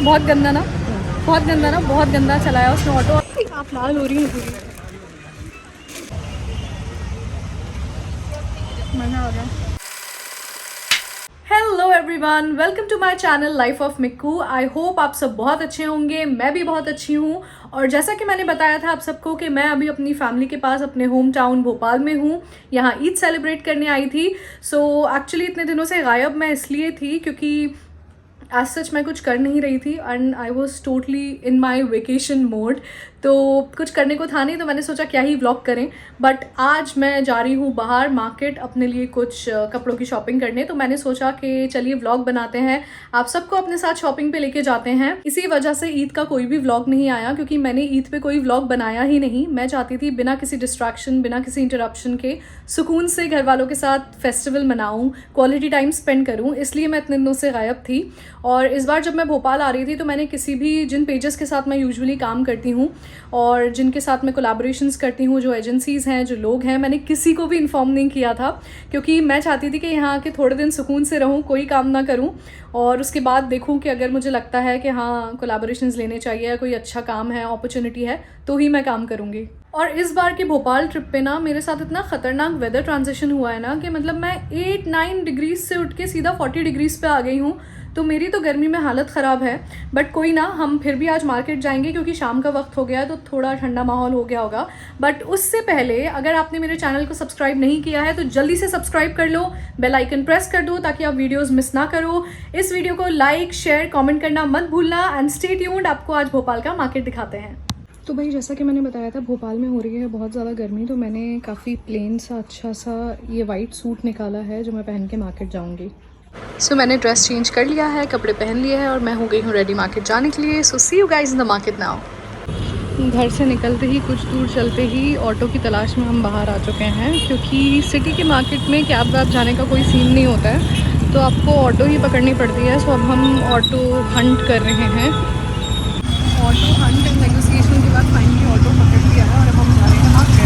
बहुत गंदा ना, बहुत गंदा ना, बहुत गंदा चलाया उसने ऑटो। आप लाल हो रही हैं पूरी। मज़ा आ गया। Hello everyone, welcome to my channel life of Mikku. I hope आप सब बहुत अच्छे होंगे, मैं भी बहुत अच्छी हूँ। और जैसा कि मैंने बताया था आप सबको कि मैं अभी अपनी फैमिली के पास अपने होम टाउन भोपाल में हूँ। यहाँ ईद सेलिब्रेट करने आई थी। सो एक्चुअली इतने दिनों से गायब मैं इसलिए थी क्योंकि एज सच मैं कुछ कर नहीं रही थी and I was totally in my vacation mode. तो कुछ करने को था नहीं, तो मैंने सोचा क्या ही व्लॉग करें। बट आज मैं जा रही हूँ बाहर मार्केट अपने लिए कुछ कपड़ों की शॉपिंग करने। तो मैंने सोचा कि चलिए व्लॉग बनाते हैं, आप सबको अपने साथ शॉपिंग पे लेके जाते हैं। इसी वजह से ईद का कोई भी व्लॉग नहीं आया, क्योंकि मैंने ईद पे कोई व्लॉग बनाया ही नहीं। मैं चाहती थी बिना किसी डिस्ट्रैक्शन, बिना किसी इंटरप्शन के सुकून से घर वालों के साथ फेस्टिवल मनाऊँ, क्वालिटी टाइम स्पेंड करूँ, इसलिए मैं इतने दिनों से गायब थी। और इस बार जब मैं भोपाल आ रही थी तो मैंने किसी भी जिन पेजेस के साथ मैं यूजुअली काम करती हूँ और जिनके साथ मैं कोलैबोरेशंस करती हूँ, जो एजेंसीज़ हैं, जो लोग हैं, मैंने किसी को भी इन्फॉर्म नहीं किया था, क्योंकि मैं चाहती थी कि यहाँ आके थोड़े दिन सुकून से रहूँ, कोई काम ना करूँ, और उसके बाद देखूँ कि अगर मुझे लगता है कि हाँ कोलैबोरेशंस लेने चाहिए, कोई अच्छा काम है, अपॉर्चुनिटी है, तो ही मैं काम करूँगी। और इस बार के भोपाल ट्रिप पे ना मेरे साथ इतना ख़तरनाक वेदर ट्रांजिशन हुआ है ना कि मतलब मैं 8-9 डिग्रीज से उठ के सीधा 40 डिग्रीज़ पे आ गई हूँ। तो मेरी तो गर्मी में हालत ख़राब है। बट कोई ना, हम फिर भी आज मार्केट जाएंगे क्योंकि शाम का वक्त हो गया है, तो थोड़ा ठंडा माहौल हो गया होगा। बट उससे पहले अगर आपने मेरे चैनल को सब्सक्राइब नहीं किया है तो जल्दी से सब्सक्राइब कर लो, बेल आइकन प्रेस कर दो ताकि आप वीडियोज़ मिस ना करो। इस वीडियो को लाइक, शेयर, कॉमेंट करना मत भूलना एंड स्टे ट्यून्ड। आपको आज भोपाल का मार्केट दिखाते हैं। तो भाई जैसा कि मैंने बताया था, भोपाल में हो रही है बहुत ज़्यादा गर्मी, तो मैंने काफ़ी प्लेन सा अच्छा सा ये वाइट सूट निकाला है जो मैं पहन के मार्केट जाऊँगी। सो मैंने ड्रेस चेंज कर लिया है, कपड़े पहन लिए हैं और मैं हो गई हूँ रेडी मार्केट जाने के लिए। So see you guys in the market now. घर से निकलते ही कुछ दूर चलते ही ऑटो की तलाश में हम बाहर आ चुके हैं, क्योंकि सिटी के मार्केट में कैब वैब जाने का कोई सीन नहीं होता है, तो आपको ऑटो ही पकड़नी पड़ती है। सो अब हम ऑटो हंट कर रहे हैं। ऑटो हंट एंड नेगोशिएशन के बाद फाइनली ऑटो पकड़ लिया है और अब हम जा रहे हैं मार्केट।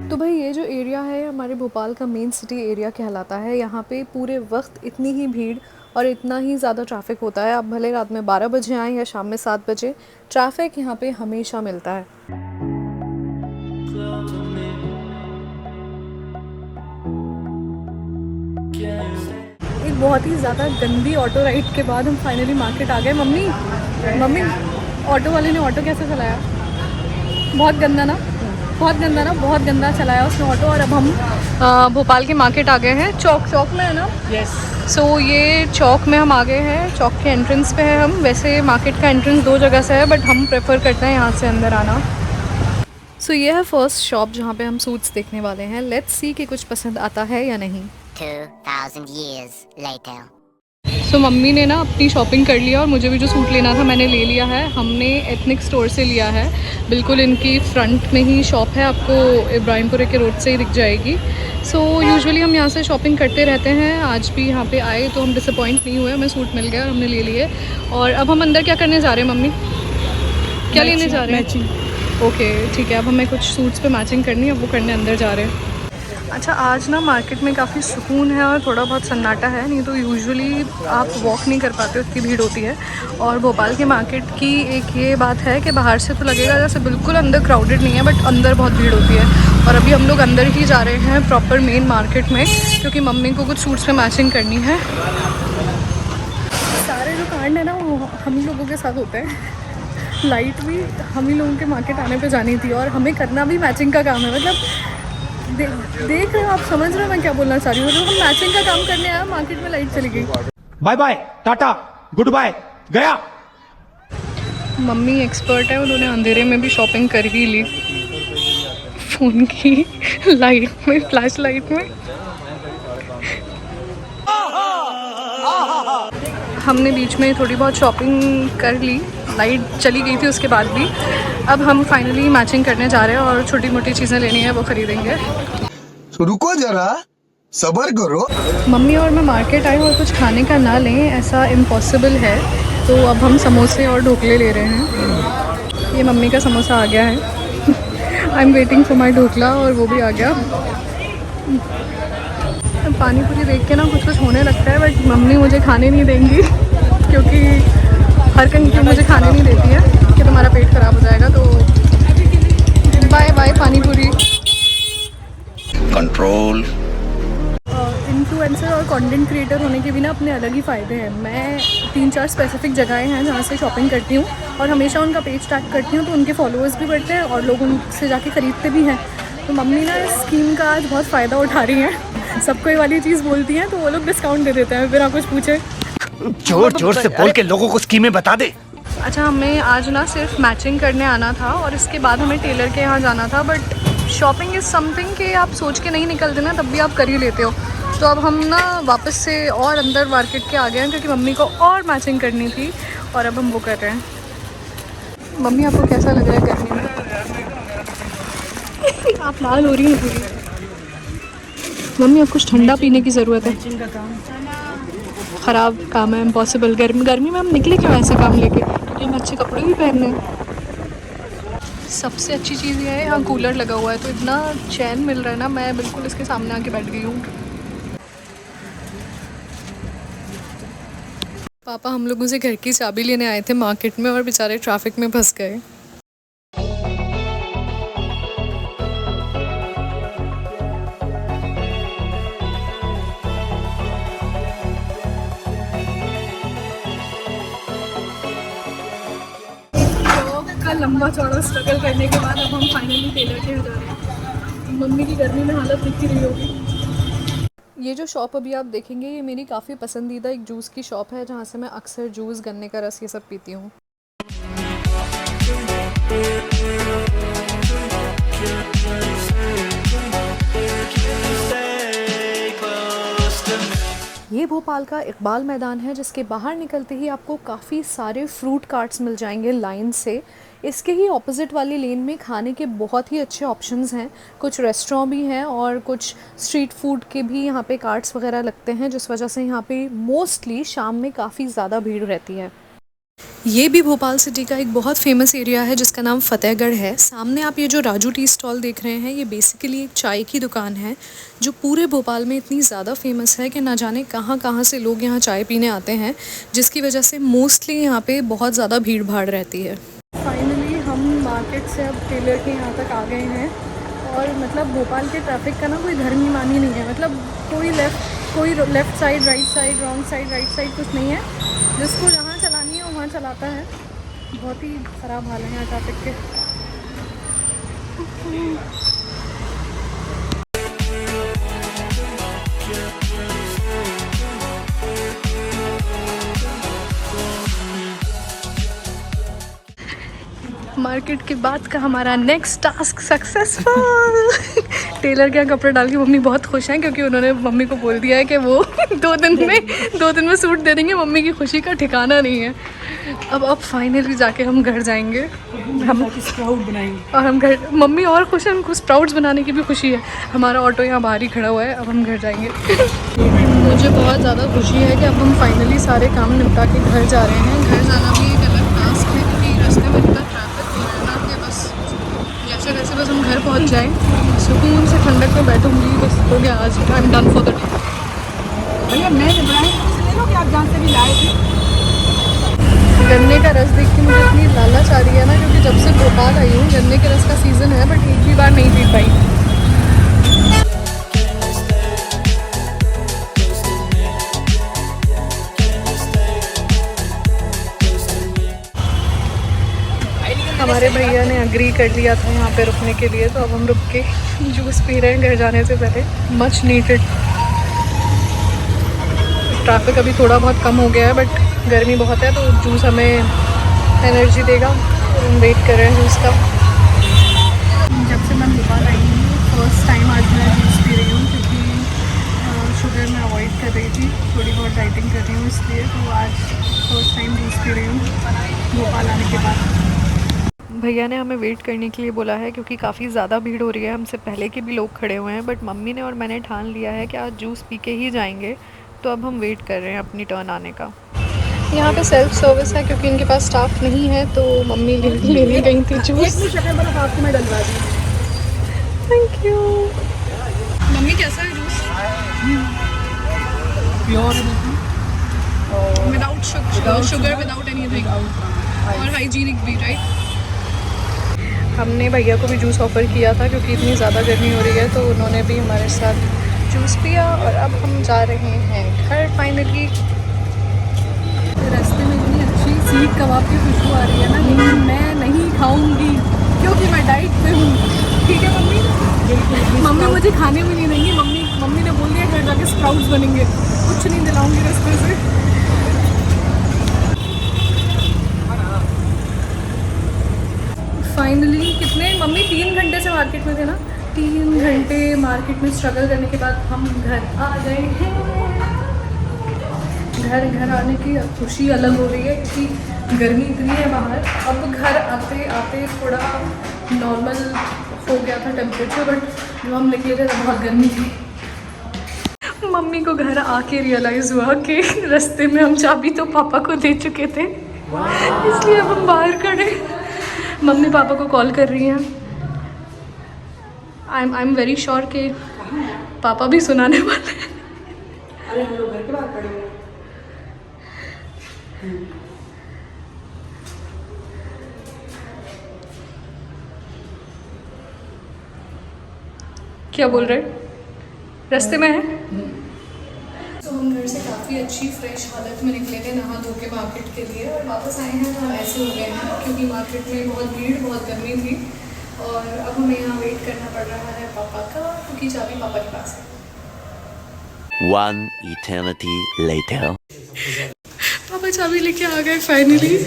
तो भाई ये जो एरिया है हमारे भोपाल का मेन सिटी एरिया कहलाता है। यहाँ पे पूरे वक्त इतनी ही भीड़ और इतना ही ज़्यादा ट्रैफिक होता है। आप भले रात में 12 बजे आएँ या शाम में 7 बजे, ट्रैफिक यहाँ पे हमेशा मिलता है। एक बहुत ही ज़्यादा गंदी ऑटो राइड के बाद हम फाइनली मार्केट आ गए। मम्मी ऑटो वाले ने ऑटो कैसे चलाया? बहुत गंदा ना, बहुत गंदा ना, बहुत गंदा चलाया उसने ऑटो। और अब हम भोपाल के मार्केट आ गए हैं। चौक में है ना? यस। सो ये चौक में हम आ गए हैं, चौक के एंट्रेंस पे है हम। वैसे मार्केट का एंट्रेंस 2 जगह से है, बट हम प्रेफर करते हैं यहाँ से अंदर आना। सो ये है फर्स्ट शॉप जहाँ पे हम सूट्स देखने वाले हैं। लेट्स सी कि कुछ पसंद आता है या नहीं। 2000 years later. सो मम्मी ने ना अपनी शॉपिंग कर लिया और मुझे भी जो सूट लेना था मैंने ले लिया है। हमने एथनिक स्टोर से लिया है, बिल्कुल इनकी फ्रंट में ही शॉप है, आपको इब्राहिमपुरे के रोड से ही दिख जाएगी। सो यूजुअली हम यहाँ से शॉपिंग करते रहते हैं। आज भी यहाँ पे आए तो हम डिसअपॉइंट नहीं हुए, हमें सूट मिल गया और हमने ले लिए। और अब हम अंदर क्या करने जा रहे हैं मम्मी? क्या लेने जा रहे हैं? मैचिंग। ओके ठीक है, अब हमें कुछ सूट्स पे मैचिंग करनी है, अब वो करने अंदर जा रहे हैं। अच्छा, आज ना मार्केट में काफ़ी सुकून है और थोड़ा बहुत सन्नाटा है, नहीं तो यूजुअली आप वॉक नहीं कर पाते, उतनी भीड़ होती है। और भोपाल के मार्केट की एक ये बात है कि बाहर से तो लगेगा जैसे बिल्कुल अंदर क्राउडेड नहीं है, बट अंदर बहुत भीड़ होती है। और अभी हम लोग अंदर ही जा रहे हैं प्रॉपर मेन मार्केट में, क्योंकि मम्मी को कुछ सूट्स पे मैचिंग करनी है। सारे जो कांड है ना वो हम ही लोगों के साथ होते हैं। लाइट भी हम ही लोगों के मार्केट आने पे जानी थी और हमें करना भी मैचिंग का काम है। मतलब देख रहे हो, आप समझ रहे हो मैं क्या बोलना चाह रही हूँ? मतलब हम मैचिंग का काम करने आए, मार्केट में लाइट चली गई। Bye bye, tata, good bye, गया। मम्मी एक्सपर्ट है, उन्होंने अंधेरे में भी शॉपिंग कर ही ली, फ़ोन की लाइट में, फ्लैश लाइट में। हमने बीच में थोड़ी बहुत शॉपिंग कर ली, लाइट चली गई थी उसके बाद भी। अब हम फाइनली मैचिंग करने जा रहे हैं और छोटी मोटी चीज़ें लेनी है वो ख़रीदेंगे। तो रुको जरा, सब्र करो। मम्मी और मैं मार्केट आए और कुछ खाने का ना लें ऐसा इम्पॉसिबल है, तो अब हम समोसे और ढोकले ले रहे हैं। ये मम्मी का समोसा आ गया है। I am waiting for my dhokla और वो भी आ गया। पानी पूरी देख के ना कुछ कुछ होने लगता है, बट मम्मी मुझे खाने नहीं देंगी क्योंकि हर कहीं मुझे खाने नहीं देती है कि तुम्हारा पेट ख़राब हो जाएगा। तो बाय बाय पानी पूरी। कंट्रोल। इन्फ्लुएंसर और कंटेंट क्रिएटर होने के भी ना अपने अलग ही फ़ायदे हैं। मैं 3-4 स्पेसिफिक जगहें हैं जहाँ से शॉपिंग करती हूँ और हमेशा उनका पेज टैग करती हूँ, तो उनके फॉलोअर्स भी बढ़ते हैं और लोग उनसे जाके ख़रीदते भी हैं। तो मम्मी ना इस स्कीम का आज बहुत फ़ायदा उठा रही हैं। सबको ये वाली चीज़ बोलती हैं तो वो लोग डिस्काउंट दे देते हैं बिना कुछ पूछे। जोर जोर से बोल के लोगों को स्कीमें बता दे। अच्छा, हमें आज ना सिर्फ मैचिंग करने आना था और इसके बाद हमें टेलर के यहाँ जाना था, बट शॉपिंग इज़ समथिंग कि आप सोच के नहीं निकलते ना, तब भी आप कर ही लेते हो। तो अब हम ना वापस से और अंदर मार्केट के आ गए हैं क्योंकि मम्मी को और मैचिंग करनी थी और अब हम वो कर रहे हैं। मम्मी आपको कैसा लग रहा है गर्मी में? आप लाल हो रही हैं पूरी। मम्मी अब कुछ ठंडा पीने की ज़रूरत है। ख़राब काम है, इम्पॉसिबल। गर्मी में हम निकले क्यों ऐसे काम लेके? क्योंकि हम अच्छे कपड़े भी पहनने हैं। सबसे अच्छी चीज़ ये है यहाँ कूलर लगा हुआ है तो इतना चैन मिल रहा है ना, मैं बिल्कुल इसके सामने आके बैठ गई हूँ। पापा हम लोगों से घर की चाबी लेने आए थे मार्केट में और बेचारे ट्रैफिक में फंस गए। लंबा चौड़ा स्ट्रगल करने के बाद अब हम फाइनली टेलर के यहाँ जा रहे हैं। मम्मी की गर्मी में हालत दिख ही रही होगी। ये जो शॉप अभी आप देखेंगे ये मेरी काफ़ी पसंदीदा एक जूस की शॉप है जहाँ से मैं अक्सर जूस, गन्ने का रस, ये सब पीती हूँ। ये भोपाल का इकबाल मैदान है जिसके बाहर निकलते ही आपको काफ़ी सारे फ्रूट कार्ट्स मिल जाएंगे लाइन से। इसके ही ऑपोजिट वाली लेन में खाने के बहुत ही अच्छे ऑप्शंस हैं, कुछ रेस्टोरेंट भी हैं और कुछ स्ट्रीट फूड के भी यहाँ पे कार्ट्स वगैरह लगते हैं, जिस वजह से यहाँ पे मोस्टली शाम में काफ़ी ज़्यादा भीड़ रहती है। ये भी भोपाल सिटी का एक बहुत फेमस एरिया है जिसका नाम फतेहगढ़ है। सामने आप ये जो राजू टी स्टॉल देख रहे हैं ये बेसिकली एक चाय की दुकान है जो पूरे भोपाल में इतनी ज़्यादा फेमस है कि ना जाने कहाँ कहाँ से लोग यहाँ चाय पीने आते हैं, जिसकी वजह से मोस्टली यहाँ पे बहुत ज़्यादा भीड़ भाड़ रहती है। फाइनली हम मार्केट से अब टेलर के यहाँ तक आ गए हैं और मतलब भोपाल के ट्रैफिक का ना कोई धर्म मानी नहीं है। मतलब कोई left side, right side, wrong side, right side कुछ नहीं है। जिसको जहाँ चलानी है वहाँ चलाता है। बहुत ही ख़राब हाल है यहाँ ट्रैफिक के। मार्केट के बाद का हमारा नेक्स्ट टास्क सक्सेसफुल। टेलर के यहाँ कपड़े डाल के मम्मी बहुत खुश हैं क्योंकि उन्होंने मम्मी को बोल दिया है कि वो 2 दिन में सूट दे देंगे। मम्मी की खुशी का ठिकाना नहीं है। अब फाइनली जाके हम घर जाएंगे, हम स्प्राउट बनाएंगे और हम घर, मम्मी और खुश है, उनको स्प्राउट्स बनाने की भी खुशी है। हमारा ऑटो यहाँ बाहर ही खड़ा हुआ है, अब हम घर जाएंगे। मुझे बहुत ज़्यादा खुशी है कि अब हम फाइनली सारे काम निपटा के घर जा रहे हैं। घर जाना भी एक अलग टास्क है क्योंकि रास्ते में इतना ट्रैफिक हो रहा है ना कि बस जैसे वैसे बस हम घर पहुँच जाएँ, सुकून से ठंडक में बैठूँगी, बस हो गया, आज I am done for the day. भैया मैंने बनाए ले लो कि आप जहाँ से भी लाए थे। गन्ने का रस देख के मुझे इतनी लालच आ रही है ना, क्योंकि जब से भोपाल आई हूँ गन्ने के रस का सीज़न है बट एक भी बार नहीं पी पाई। हमारे भैया ने अग्री कर लिया था यहाँ पे रुकने के लिए, तो अब हम रुक के जूस पी रहे हैं घर जाने से पहले। Much needed. ट्रैफिक अभी थोड़ा बहुत कम हो गया है बट गर्मी बहुत है, तो जूस हमें एनर्जी देगा। हम वेट कर रहे हैं जूस का। जब से मैं भोपाल आई हूँ फर्स्ट टाइम आज मैं जूस पी रही हूँ क्योंकि शुगर मैं अवॉइड कर रही थी, थोड़ी बहुत डाइटिंग कर रही हूँ इसलिए। तो आज फर्स्ट टाइम जूस पी रही हूँ भोपाल आने के बाद। भैया ने हमें वेट करने के लिए बोला है क्योंकि काफ़ी ज़्यादा भीड़ हो रही है। हमसे पहले के भी लोग खड़े हुए हैं बट मम्मी ने और मैंने ठान लिया है कि आज जूस पी के ही जाएंगे, तो अब हम वेट कर रहे हैं अपनी टर्न आने का। यहाँ पे सेल्फ सर्विस है क्योंकि इनके पास स्टाफ नहीं है, तो मम्मी लेने गई थी जूस। आपको मैं डलवा दी। Thank you. मम्मी कैसा है जूस? प्योर है बिल्कुल विदाउट शुगर विदाउट एनीथिंग और हाइजीनिक भी, राइट। हमने भैया को भी जूस ऑफ़र किया था क्योंकि इतनी ज़्यादा गर्मी हो रही है, तो उन्होंने भी हमारे साथ जूस पिया और अब हम जा रहे हैं घर फाइनली। रास्ते में इतनी अच्छी सीख कबाब की खुशबू आ रही है ना, लेकिन मैं नहीं खाऊंगी क्योंकि मैं डाइट पे हूँ। ठीक है मम्मी? मम्मी मुझे खाने भी नहीं देंगी। मम्मी ने बोल दिया घर जाके स्प्राउट्स बनेंगे, कुछ नहीं दिलाऊंगी रास्ते से। फाइनली कितने मम्मी 3 घंटे से मार्केट में थे ना, 3 घंटे मार्केट में स्ट्रगल करने के बाद हम घर आ गए हैं। घर आने की खुशी अलग हो रही है क्योंकि गर्मी इतनी है बाहर। अब घर आते आते थोड़ा नॉर्मल हो गया था टेम्परेचर, बट जब हम निकले थे तब बहुत गर्मी थी। मम्मी को घर आके रियलाइज़ हुआ कि रास्ते में हम चाबी तो पापा को दे चुके थे, इसलिए अब हम बाहर खड़े। मम्मी पापा को कॉल कर रही हैं। आई एम वेरी श्योर कि पापा भी सुनाने वाले हैं। अरे हम लोग घर के बाहर खड़े हुए हैं। क्या बोल रहे? रास्ते में है। तो हम घर से काफ़ी अच्छी फ्रेश हालत में निकले थे नहा धो के मार्केट के लिए, और वापस आए हैं तो हम ऐसे हो गए हैं क्योंकि मार्केट में बहुत भीड़, बहुत गर्मी थी, और अब हमें यहाँ वेट करना पड़ रहा है पापा का क्योंकि चाबी पापा के पास है। One eternity later. पापा चाबी लेके आ गए फाइनली।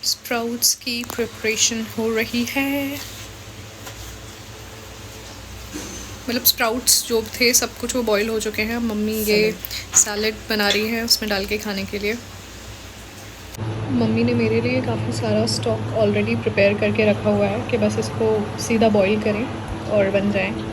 स्प्राउट्स की प्रिपरेशन हो रही है, मतलब स्प्राउट्स जो थे सब कुछ वो बॉईल हो चुके हैं। मम्मी ये सैलेड बना रही है उसमें डाल के खाने के लिए। मम्मी ने मेरे लिए काफ़ी सारा स्टॉक ऑलरेडी प्रिपेयर करके रखा हुआ है कि बस इसको सीधा बॉईल करें और बन जाए।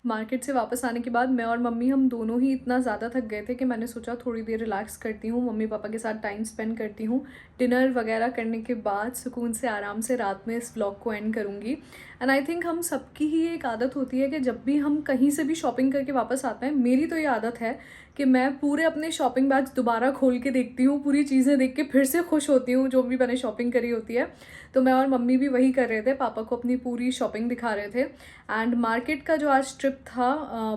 मार्केट से वापस आने के बाद मैं और मम्मी हम दोनों ही इतना ज़्यादा थक गए थे कि मैंने सोचा थोड़ी देर रिलैक्स करती हूँ, मम्मी पापा के साथ टाइम स्पेंड करती हूँ। डिनर वगैरह करने के बाद सुकून से आराम से रात में इस व्लॉग को एंड करूँगी। एंड आई थिंक हम सबकी ही एक आदत होती है कि जब भी हम कहीं से भी शॉपिंग करके वापस आते हैं, मेरी तो ये आदत है कि मैं पूरे अपने शॉपिंग बैग्स दोबारा खोल के देखती हूँ, पूरी चीज़ें देख के फिर से खुश होती हूँ जो भी मैंने शॉपिंग करी होती है। तो मैं और मम्मी भी वही कर रहे थे, पापा को अपनी पूरी शॉपिंग दिखा रहे थे। एंड मार्केट का जो आज ट्रिप था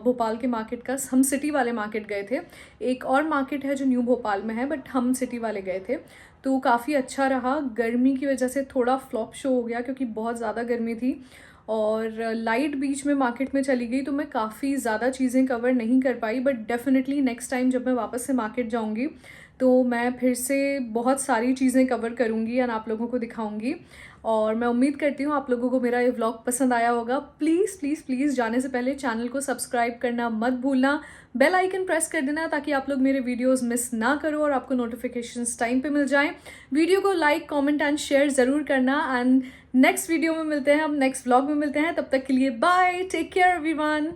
भोपाल के मार्केट का, हम सिटी वाले मार्केट गए थे। एक और मार्केट है जो न्यू भोपाल में है, बट हम सिटी वाले गए थे, तो काफ़ी अच्छा रहा। गर्मी की वजह से थोड़ा फ्लॉप शो हो गया क्योंकि बहुत ज़्यादा गर्मी थी, और लाइट बीच में मार्केट में चली गई तो मैं काफ़ी ज़्यादा चीज़ें कवर नहीं कर पाई। बट डेफिनेटली नेक्स्ट टाइम जब मैं वापस से मार्केट जाऊंगी तो मैं फिर से बहुत सारी चीज़ें कवर करूंगी और आप लोगों को दिखाऊंगी। और मैं उम्मीद करती हूँ आप लोगों को मेरा ये व्लॉग पसंद आया होगा। प्लीज़ प्लीज़ प्लीज़ जाने से पहले चैनल को सब्सक्राइब करना मत भूलना, बेल आइकन प्रेस कर देना ताकि आप लोग मेरे वीडियोस मिस ना करो और आपको नोटिफिकेशंस टाइम पे मिल जाएं। वीडियो को लाइक, कमेंट एंड शेयर ज़रूर करना। एंड नेक्स्ट वीडियो में मिलते हैं, हम नेक्स्ट व्लॉग में मिलते हैं। तब तक के लिए बाय, टेक केयर एवरीवन।